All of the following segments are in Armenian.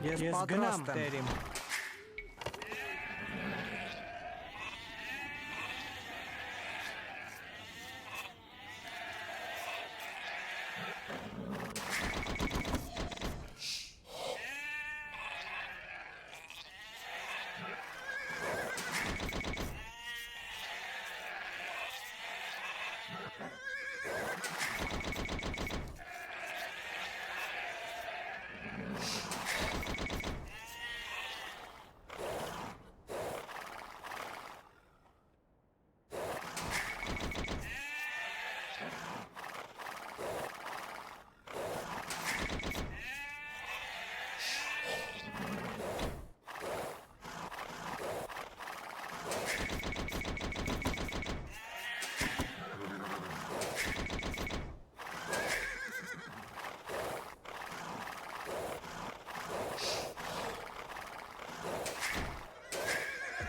Ես պատրաստ եմ։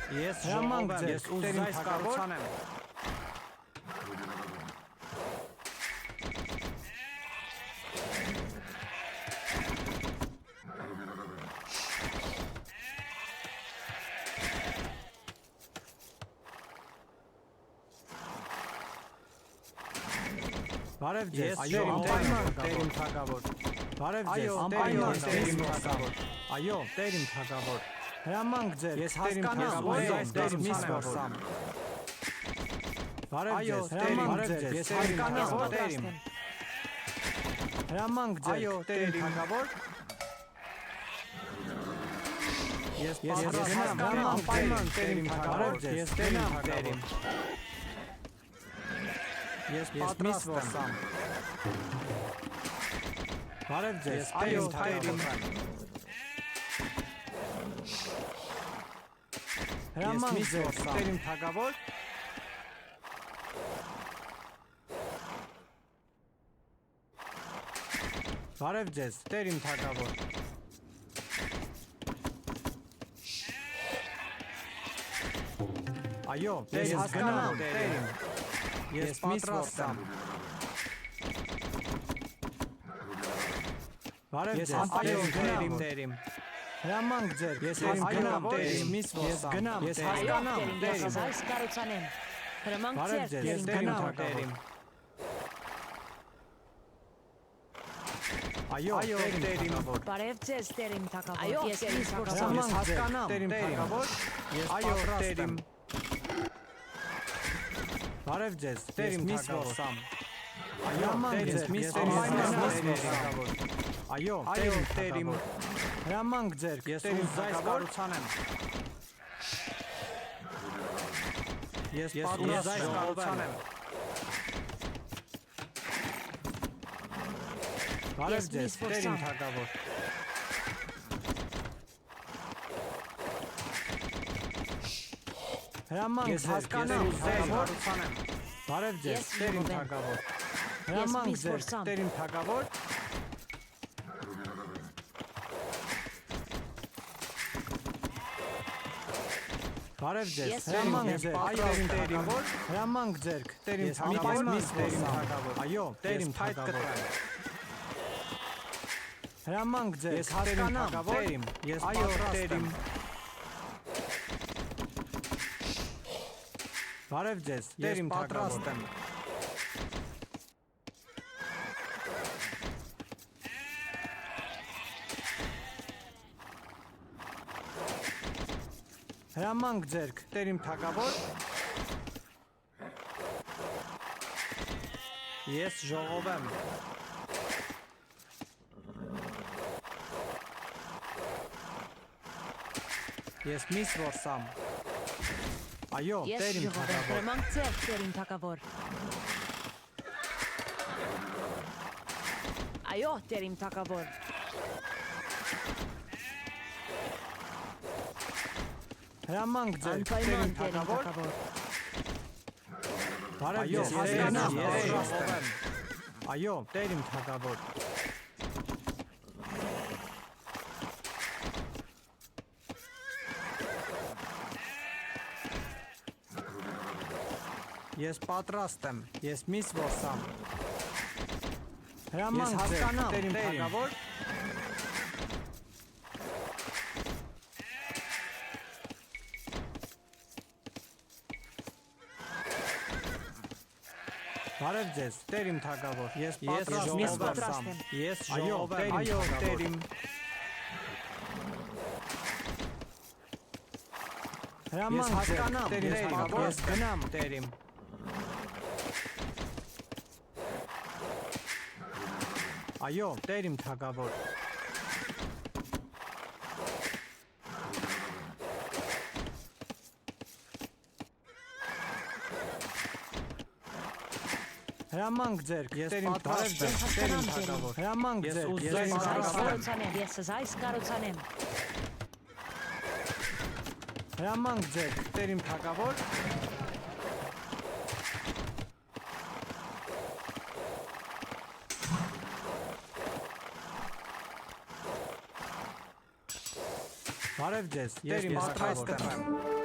Ես ժողով եմ, ես ուզայս կառուցանեմ։ Բարև ձեզ, այո, անպայման թագավոր։ Բարև ձեզ, անպայման թագավոր։ Այո, տեր իմ թագավոր։ Հրամանք ձեր, ես հասկանամ, ուզայս կառուցանեմ։ Բարև ձեզ, հրամանք ձեր, ես հասկանամ, տեր իմ։ Հրամանք ձեր, տեր իմ թագավոր։ Ես հասկանամ, անպայման տեր իմ թագավոր, ես տեր իմ։ Ես պատրաստ եմ։ Բարև ձեզ, այո, տեր իմ։ Հրամանք ձեր, տեր իմ թագավոր։ Բարև ձեզ, տեր իմ թագավոր։ Այո, ես հասկանամ, տեր իմ։ Ես պատրաստ եմ։ Բարև ձեզ, այո, տեր իմ։ Հրամանք ձեր, ես հասկանամ, ես գնամ, ես հասկանամ, տեր իմ։ Այս կառուցանեմ։ Հրամանք ձեր, ես գնամ, տեր իմ։ Այո, տեր իմ։ Բարև ձեզ, տեր իմ թագավոր։ Ես հասկանամ, տեր իմ թագավոր, ես պատրաստ եմ։ Բարև ձեզ, տեր իմ թագավոր։ Այո, այո, տեր իմ։ Հրամանք ձեր, ես ուզայս կառուցանեմ։ Ես ուզայս կառուցանեմ։ Բարև ձեզ, տեր իմ թագավոր։ Հրամանք ձեր, ես հասկանամ, կառուցանեմ։ Բարև ձեզ, տեր իմ թագավոր։ Հրամանք ձեր, տեր իմ թագավոր։ Բարև ձեզ, հրամանք ձեր, այո, տեր իմ, հրամանք ձեր, տեր իմ թագավոր, այո, տեր իմ թագավոր, հրամանք ձեր, ես հասկանամ, տեր իմ, ես պատրաստ եմ, բարև ձեզ, տեր իմ պատրաստ եմ, հրամանք ձեր, տեր իմ թագավոր, ես ժողով եմ, ես միս որսամ, այո, տեր իմ թագավոր, հրամանք ձեր, տեր իմ թագավոր, այո, տեր իմ թագավոր, հրամանք ձեր, տեր իմ թագավոր, բարև ձեզ, հասկանամ, ես ժողով եմ, այո, տեր իմ թագավոր, ես պատրաստ եմ, ես միս որսամ, հրամանք ձեր, տեր իմ թագավոր, Բարև ձեզ, Տեր իմ թագավոր, ես Ես պատրաստ եմ։ Ես ժողով եմ, այո, Տեր իմ։ Հրաման հասկանամ, Տեր իմ թագավոր, ես գնամ, Տեր իմ։ Այո, Տեր իմ թագավոր։ Հրամանք ձերք, ես պատրաստ եմ, Տեր իմ թագավոր։ Հրամանք ձերք, ես պատրաստ եմ։ Ես այս կարոցանեմ։ Հրամանք ձերք, Տեր իմ թագավոր։ Բարև ձեզ, Տեր իմ պատրաստ եմ։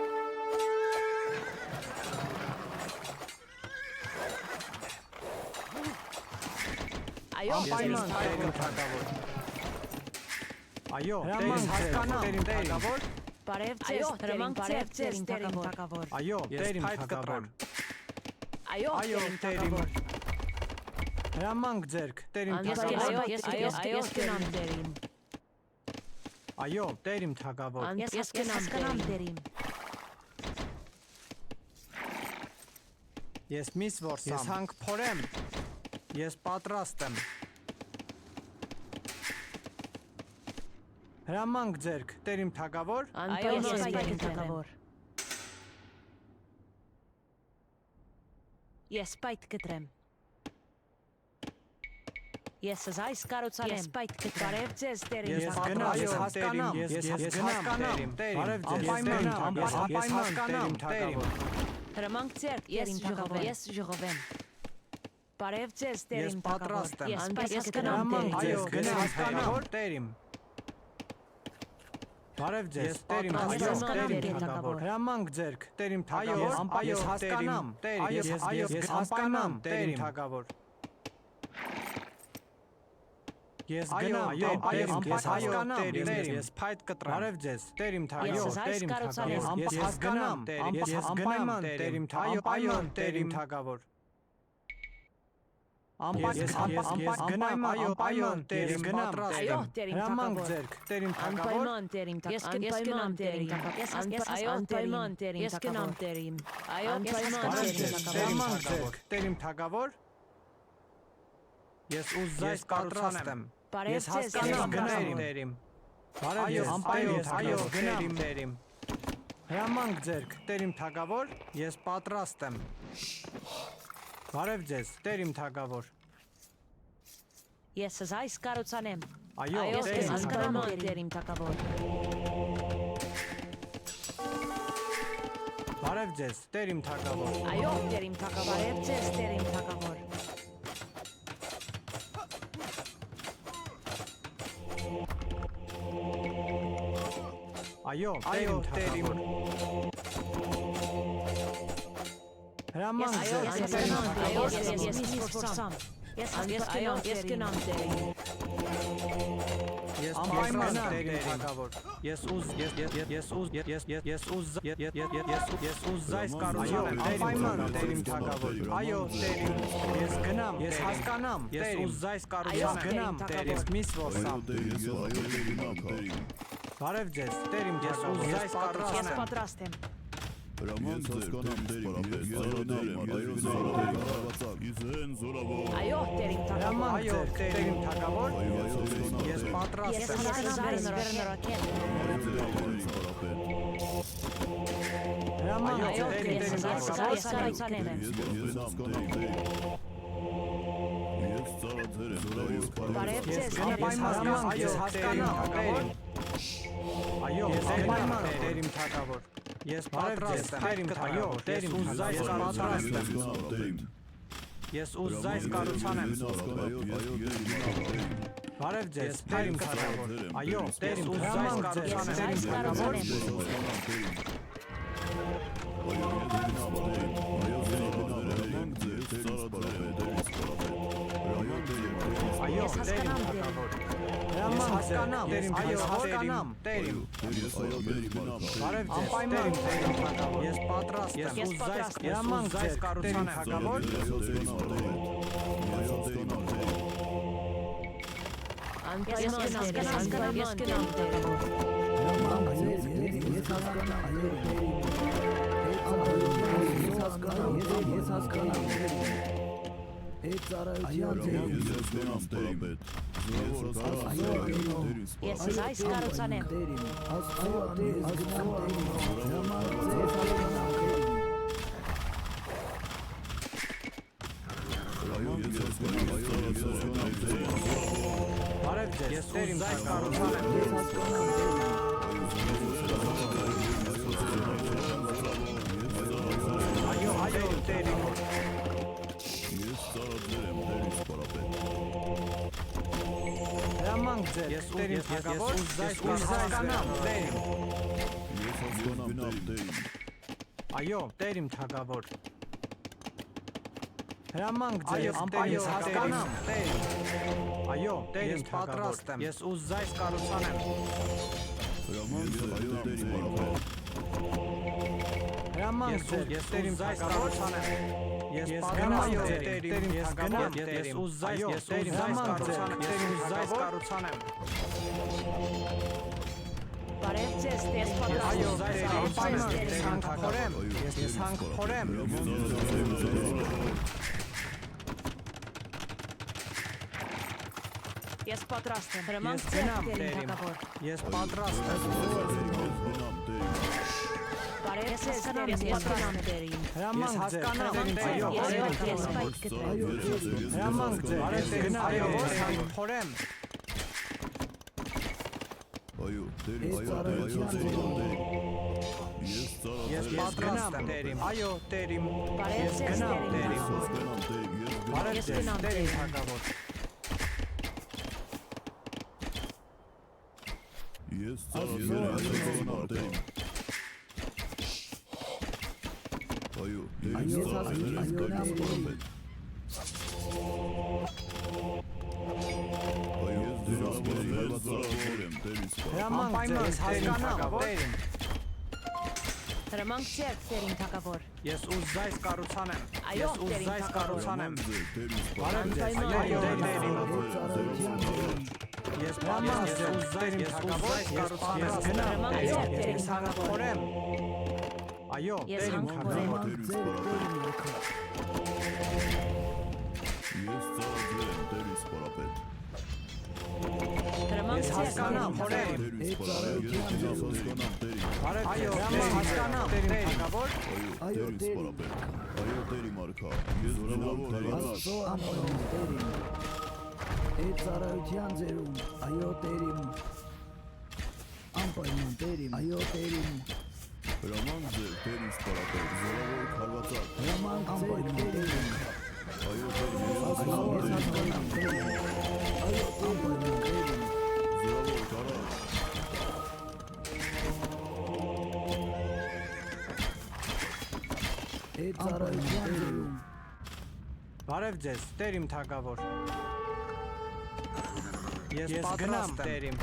Այո, Անպայման Տեր իմ թագավոր։ Այո, հրամանք հասկանամ, Տեր իմ թագավոր։ Բարև ձեզ, հրամանք ձեզ, Տեր իմ թագավոր։ Այո, Տեր իմ թագավոր։ Այո, Տեր իմ թագավոր։ Հրամանք ձերք, Տեր իմ Ես թագավոր։ ես գնամ Տեր իմ։ Այո, Տեր իմ թագավոր։ Ես գնամ Տեր իմ։ Ես միս որսամ։ Ես հանք փորեմ։ Ես պատրաստ եմ։ Հրամանք ձերք, Տեր իմ թագավոր։ Այո, ես Տեր իմ թագավոր։ Ես պայթ կտրեմ։ Ես այս կարոցանեմ։ Ես պայթ կտրեմ։ Բարև ձեզ, Տեր իմ Ես թագավոր։ գնամ, ես հասկանամ, ես հասկանամ, Բարև ձեզ, անպայման հասկանամ, Տեր իմ։ Հրամանք ձեր, Տեր իմ թագավոր։ Ես ժողով եմ։ Բարև ձեզ, Տեր իմ թագավոր։ Ես գնամ Տեր իմ։ Այո, գնամ հասկանամ, Տեր իմ։ Բարև ձեզ, Տեր իմ թագավոր։ Հրամանք ձերք, Տեր իմ թագավոր։ Այո, հասկանամ, Տեր իմ։ Ես հասկանամ, Տեր իմ թագավոր։ Ես գնամ, ես հասկանամ, ես փայտ կտրեմ։ Բարև ձեզ, Տեր իմ թագավոր, Տեր իմ թագավոր։ Ես հասկանամ, ես գնամ, Տեր իմ թագավոր, այո, Տեր իմ թագավոր։ Անպայման, այո, Տեր իմ պատրաստ եմ։ Այո, Տեր իմ Հրամանք թագավոր։ ձերք, Տեր իմ թագավոր։ Անպայման Տեր իմ թագավոր։ Ես գնամ Տեր իմ թագավոր։ Այո, անպայման Տեր իմ թագավոր։ Ես գնամ Տեր իմ։ Այո, անպայման Բարև Տեր ձեզ, իմ թագավոր։ հրամանք ձերք, Տեր իմ թագավոր։ Ես ուզած պատրաստ եմ։ Բարև Ես ձեզ, հասկանամ, գնամ Տեր իմ։ Բարև ձեզ, այո, գնամ Տեր իմ։ Հրամանք ձերք, Տեր իմ թագավոր, ես պատրաստ եմ։ Բարև ձեզ, Տեր իմ թագավոր։ Ես այս կարոցանեմ։ Այո, Տեր ես իմ հասկանամ թագավոր։ Տեր իմ թագավոր։ Բարև ձեզ, Տեր իմ թագավոր։ Այո, Տեր իմ թագավոր։ Բարև ձեզ, Տեր իմ թագավոր։ Այո, Տեր իմ թագավոր։ Հրամանք ձերք, Ես Տեր իմ գնամ, թագավոր։ ես փորձամ։ Ես գնամ Տեր իմ։ Ես անպայման Տեր իմ թագավոր։ Ես ուզած կարողանամ անպայման Տեր իմ թագավոր։ Այո, Տեր իմ։ Ես գնամ, ես հասկանամ, ես ուզած կարողանամ գնամ Տեր իմ միս որսամ։ Բարև ձեզ, Տեր իմ, ես ուզած Ես կարողանամ։ պատրաստ եմ։ Հրամանք ձեր, Այո, Տեր իմ թագավոր։ Այո, Տեր իմ թագավոր։ Ես պատրաստ Ես եմ։ վերնորակել։ Հրամանք Այո, ձեր, Տեր իմ ես թագավոր։ կարոցանեմ։ Բարև Ես ձեզ, անպայման ես հասկանամ, Տեր իմ։ Այո, ես անպայման Տեր իմ թագավոր։ Ես պատրաստ եմ, Տեր իմ թագավոր, Տեր իմ ուզած պատրաստ եմ։ Ես ուզած կարողանամ։ Բարև ձեզ, Տեր իմ թագավոր։ Այո, Տեր իմ ուզած կարողանամ, Տեր իմ թագավոր։ Այո, Տեր իմ թագավոր։ հասկանամ, այո, հասկանամ, տերիմ։ Ես այո դերի մարկա։ Բարև ձեզ, տերիմ թագավոր։ Ես պատրաստ եմ։ Ես ուզայս հրամանք ձեզ կառուցան թագավոր։ Ես այս կառուցան եմ։ Բարև ձեզ, ես տերիմ կառուցան եմ։ Այո, այո, տերիմ։ Ես ծառայել եմ դերի սպարապետ։ Հրամանք ձեզ, ես տերիմ թագավոր, ես հասկանամ, տերիմ։ Ես հասկանամ դերի։ Այո, տերիմ թագավոր։ Հրամանք ձեզ, այո, հասկանամ, տերիմ։ Այո, տերիմ պատրաստ եմ, ես ուզայս կառուցան եմ։ Հրամանք ձեզ այո դերի մարկա։ Հրամանք ձեզ, ես տերիմ կառուցան եմ։ Ես պատրաստ եմ, տերիմ թագավոր, ես ուզայս, ես տերիմ կառուցան եմ, ես ուզայս կառուցան եմ։ Բարև ձեզ, ես պատրաստ Այո, եմ։ տերիմ, ես հանք փորեմ, ես հանք փորեմ։ Ես պատրաստ եմ։ Ես Հրամանք ձեզ, գնամ, տերիմ տերիմ, թագավոր։ ես պատրաստ եմ։ Բարև ձեզ, տերիմ, ես պատրաստ եմ։ Հրամանք ձեզ, տերիմ, այո, Ես պայք կտրեմ։ հրամանք ձեզ, բարև ձեզ, այո, ես հանք փորեմ։ Այո, դերի, այո, դերի։ Ես Ես ծառայել պատրաստ եմ, տերիմ, այո, տերիմ, Բարև ես ձեզ, գնամ, տերիմ, տերիմ, հասկանամ դերի, ես բարև Ես ձեզ, գնամ, տերիմ տերիմ։ թագավոր։ Ես ծառայել եմ դերի։ Այո, դերի ծառայել եմ դերի սպարապետ։ Այո, ես դերի ծառայել եմ դերի սպարապետ։ Հրամանք ձեզ, հասկանամ, տերիմ, Հրամանք ձեզ, տերիմ թագավոր։ ես ուզայս կառուցան եմ, Այո, ես տերիմ ուզայս կառուցան եմ։ Դերի Բարև ձեզ, այո, տերիմ, ես պատրաստ եմ, ուզայս, ես ուզայս կառուցան եմ, գնամ, տերիմ, ես հանք փորեմ։ Այո, Ես տերիմ հանք թագավոր։ Դերի սպարապետ։ Ես ծառայել եմ դերի սպարապետ։ Հրամանք Ես ձեզ, հասկանամ, տերիմ փորեմ։ թագավոր։ Դերի սպարապետ, ես հասկանամ դերի։ Բարև ձեզ, տերիմ, հասկանամ, տերիմ թագավոր։ Այո, դերի սպարապետ։ Այո, դերի մարկա։ Ես զորավոր հարաց։ Ծառայության ձերում, այո տերիմ, անպայման տերիմ, այո տերիմ, Հրամանք ձեր դերի սպարապետ, զորավոր հարվածակ։ հրամանք անպայման տերիմ, Այո, դերի, ես այո հասկանամ ես դերի։ հասկանամ տերիմ, այո անպայման տերիմ, Զորավոր հարաց։ ծառայության ձերում, Բարև ձեզ, տերիմ թագավոր։ Ես պատրաստ եմ, տերիմ,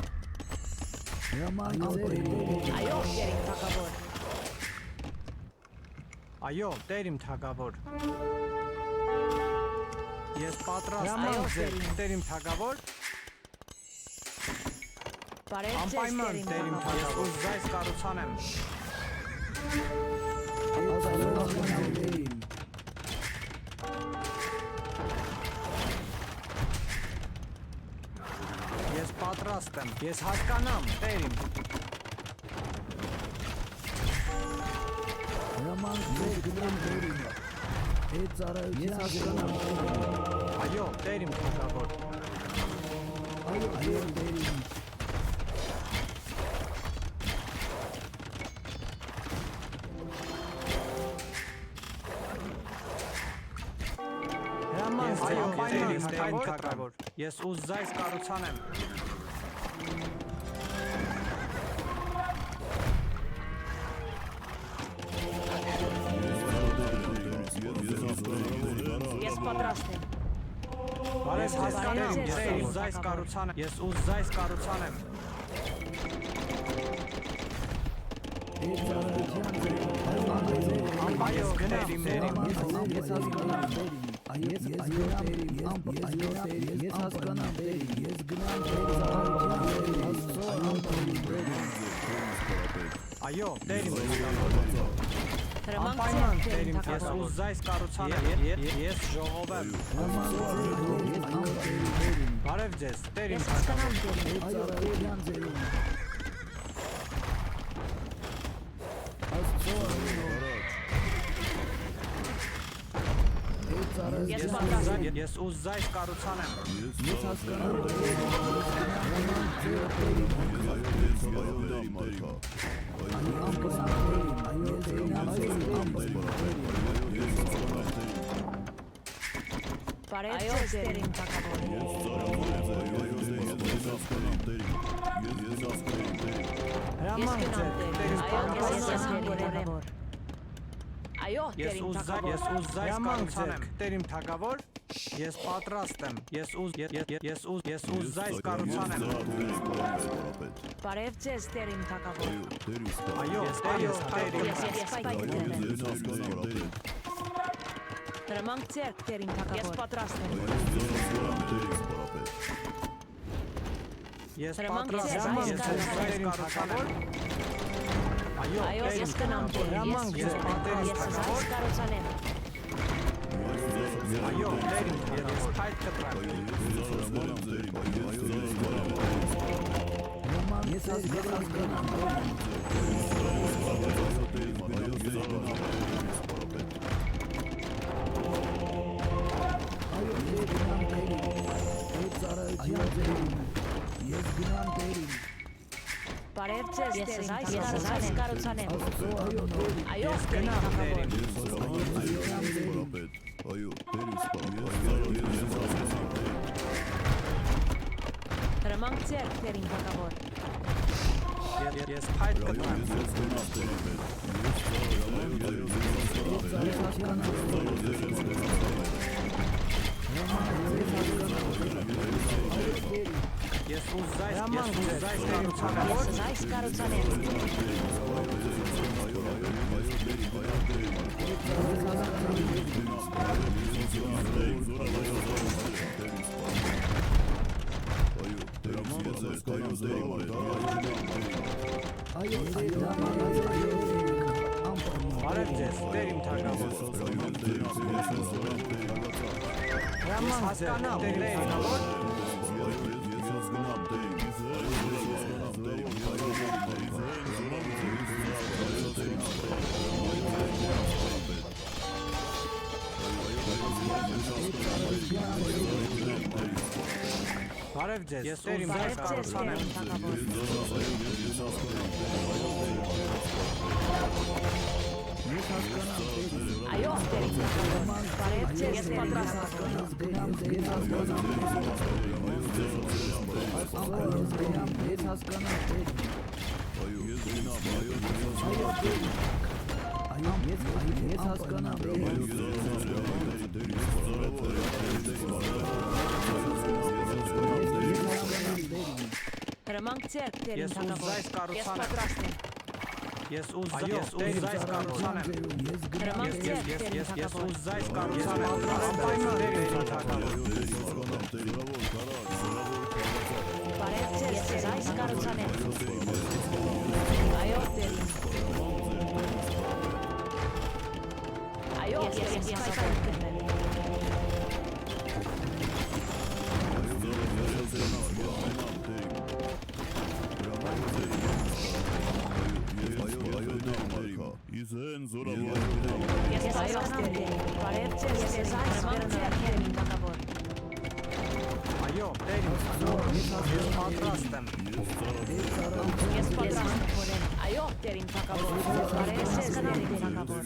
հրամանք տերիմ, Այո, տերիմ թագավոր։ այո, տերիմ թագավոր։ Ես պատրաստ եմ, Այո, ձեր, տերիմ։ տերիմ թագավոր, Բարև ձեզ, անպայման տերիմ տերիմ թագավոր։ թագավոր, ուզայս կառուցան եմ։ հասկանամ տերիմ, Ես պատրաստ եմ, ես հասկանամ, տերիմ, հրամանք ձեր գնամ տերիմ, ծառայության ձերում, այո, տերիմ թագավոր։ այո տերիմ, Հրամանք ձեր, անպայման տերիմ թագավոր։ Ես ուզայս կառուցան եմ։ Ես պատրաստ եմ։ Բարև Ես հասկանում եմ, ես ուզայս կառուցանեմ, ես ուզայս կառուցանեմ։ Այո, գնեմ, Ես հասկանամ դերին, ես հասկանամ դերին, ես գնամ Այո, դերիմ։ Հրամանք Անպայման ձեռք դերիմ, ես թագավոր։ ուզայս կառուցանեմ, ես ժողովեմ։ Բարև ձեզ, դերիմ Ես թագավոր։ հասկանամ դերին։ Ես պատրաստ եմ։ Ես ուզայս կառուցանեմ։ ես հասկանամ Բարև ձեզ դերին թագավոր։ Հրամանք ձեր, դերիմ թագավոր։ Այո, Ես դերին ուզայս թագավոր։ կառուցանեմ, դերիմ թագավոր։ Ես պատրաստ եմ։ Ես ուզայս կառուցանեմ։ Բարև ձեզ դերին թագավոր։ Այո, դերիմ։ Ես պայքարել եմ։ Հրամանք ձեռք դերին թագավոր։ Ես պատրաստ եմ։ Ես Հրամանք պատրաստ եմ, ձեզ, ես ուզայս կառուցանեմ։ Այո, Այո, ես կնամ դերին։ Հրամանք ձեր, դերիմ Ես թագավոր։ ուզայս կառուցանեմ։ Այո, դերիմ, ես փայտ կտրեմ։ ես հասկանամ ես գնամ դերին Բարև ձեզ դերին թագավոր։ Ես ուզայս կառուցանեմ։ Այո, Ես դերին գնամ թագավոր։ Հրամանք ձեռք դերին թագավոր։ Ես փայտ կտրեմ։ Ես ուզայս կառուցանեմ։ Ես ուզայս կառուցանեմ։ Բարև ձեզ, դերիմ թագավոր։ Հրամանք ձեր, դերիմ թագավոր։ Բարև ձեզ, ես դերիմ Բարև ձեզ կառուցանեմ։ դերին թագավոր։ Այո, դերին թագավոր։ Բարև ձեզ ես պատրաստ եմ։ ես հասկանամ ես հասկանամ Հրամանք ձեռք դերին Ես թագավոր։ ուզայս կառուցանեմ։ Ես պատրաստ եմ։ Ես ուզայս կառուցանեմ։ ես Հրամանք ձեռք դերին Ես թագավոր։ ուզայս կառուցանեմ։ Անպայման դերիմ թագավոր։ Բարև ձեզ ես այս կառուցանեմ։ Այո, դերին։ Այո, ես պայքարել եմ։ Իզեն զորավոր Ես պատրաստ եմ։ Բարև ձեզ ես այս կառուցանեմ թագավոր։ Այո, դերիմ թագավոր։ Ես պատրաստ եմ։ Ես պատրաստ եմ։ Այո, դերին թագավոր։ Բարև ձեզ դերին թագավոր։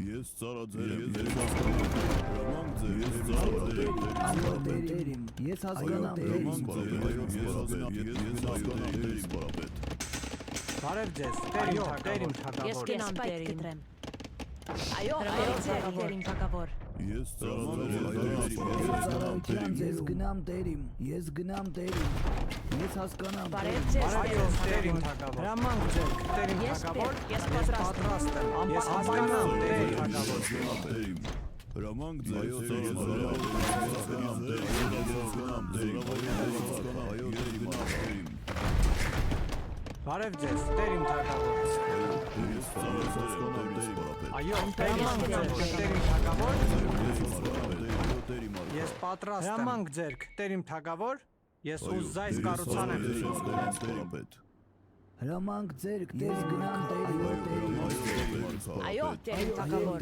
Ես ծառաձեր եմ, ես հասկանամ, հրամանք ձեր, ես ծառաձեր եմ, Այո տերիմ, ես հասկանամ տերիմ։ Բարև ձեզ, տերիմ Ես թագավոր։ կենամ տերին կտրեմ։ Այո, ձեր տերին թագավոր։ Ես ծառաձեր եմ, Ծառայության ես գնամ տերիմ, ես գնամ տերիմ։ Ես հասկանամ Բարև տերիմ։ ձեզ Այո, տերիմ տերին թագավոր։ Հրամանք ձեր, տերիմ Ես թագավոր։ ես պատրաստ եմ։ Ես հասկանամ, տերիմ թագավոր։ հրամանք ձեր, Բարև ձեզ, տերիմ թագավոր։ Այո, հրամանք ձեր, տերիմ թագավոր։ Ես պատրաստ եմ։ Հրամանք ձեր, տերիմ թագավոր։ Ես ուզայս կառուցան եմ։ Հրամանք ձեր ես գնամ տերիմ, տերիմ։ Այո, տերին թագավոր։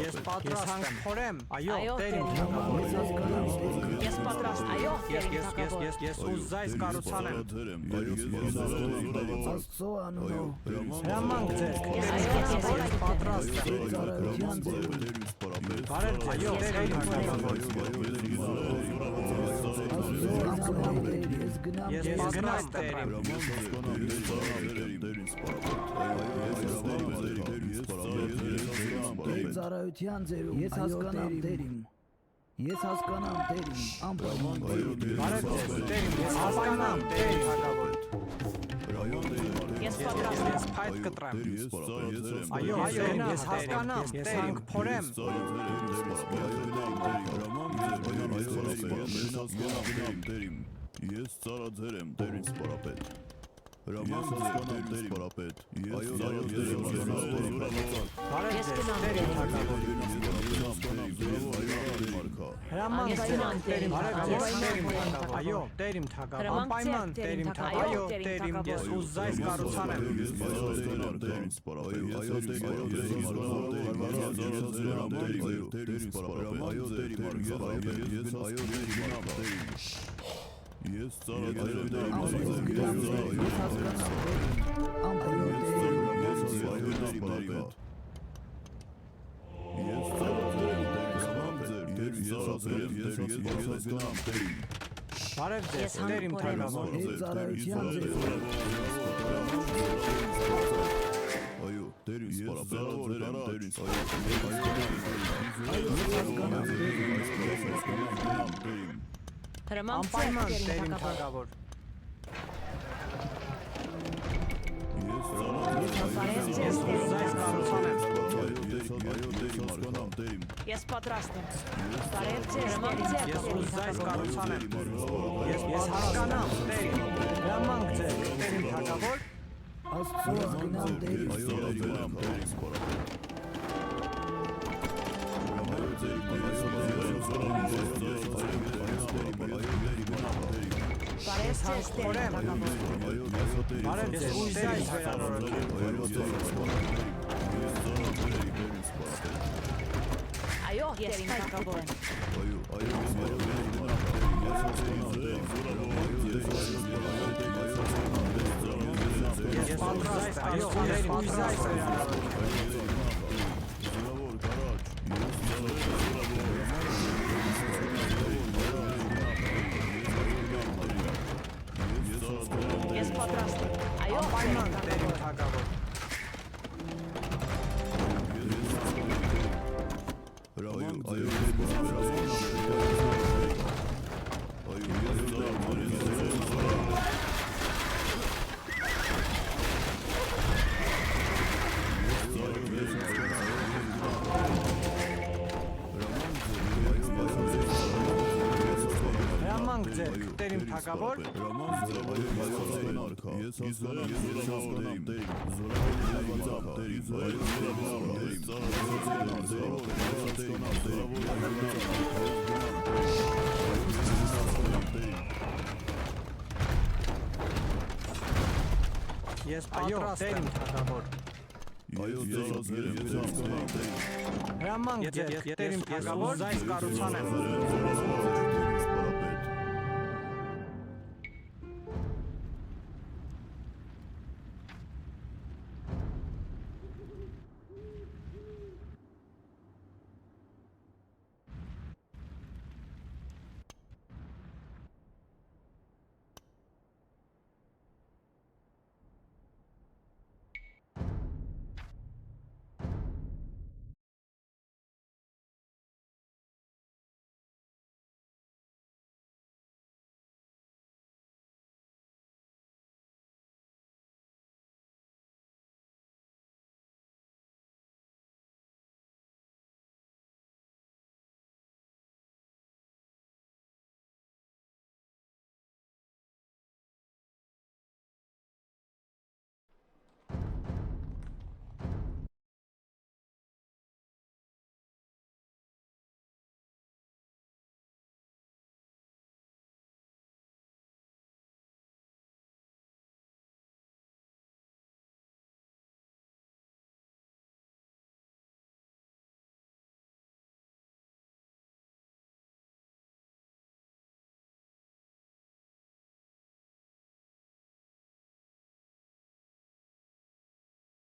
Ես պատրաստ եմ։ Խորեմ։ Այո, Այո, տերիմ տերիմ թագավոր։ Ես հասկանամ տերիմ։ Ես պատրաստ, այո, տերին թագավոր։ Ես ուզայս կառուցան եմ։ Աստծո անունով։ Հրամանք ձեր, Ես տերիմ թագավոր։ Ես պատրաստ եմ։ Ծառայության ձեր։ Բարև ձեզ, տերիմ թագավոր։ Ես գնամ Ես տերիմ։ պատրաստ եմ։ Ծառայության ձեր։ Ես հասկանամ տերիմ։ Ես հասկանամ տերիմ, անպայման տերիմ։ Բարև ձեզ, տերիմ, ես հասկանամ, տերիմ թագավոր։ Ես պատրաստ եմ։ Ես փայտ կտրեմ։ Այո, ես հասկանամ, ես հանք փորեմ։ Ես ծառաձեր եմ, տերին սպարապետ։ Հրամանք հասկանամ տերին սպարապետ։ Այո, Բարև Ես ձեզ, գնամ տերիմ տերիմ թագավոր։ Հրամանք ձեր, տերիմ թագավոր, տերիմ թագավոր։ Այո, տերիմ թագավոր, անպայման տերիմ թագավոր։ Այո, տերիմ, ես ուզայս կառուցան եմ։ Ես ծառայել եմ Բարև ձեզ, տերիմ թագավոր։ Ծառայության ձեր։ Այո, տերին սպարապետ, տերին Հրամանք Անպայման ձեր տերին տերիմ թագավոր։ թագավոր։ Բարև ձեզ, Ես տերին ուզայս կառուցան եմ։ Ես պատրաստ եմ։ Բարև ձեզ, հրամանք ձեր Ես տերին ուզայս թագավոր։ կառուցան եմ։ Ես հասկանամ, տերիմ։ Հրամանք ձեր, տերին թագավոր։ Աստծո գնամ տերիմ։ Բարև ձեզ, տերին թագավոր։ Բարև ձեզ, ուզայս վերանորոգել։ Այո, տերին թագավոր։ Ես պատրաստ եմ, այո, տերիմ, ուզայս վերանորոգել։ Ես պատրաստ եմ։ Այո, Անպայման տերիմ թագավոր։ Հրամանք ձեր, տերիմ թագավոր։ Ես հասկանամ Ես պատրաստ եմ, թագավոր։ Հրամանք ձեր, տերիմ թագավոր, ուզայս կառուցան եմ։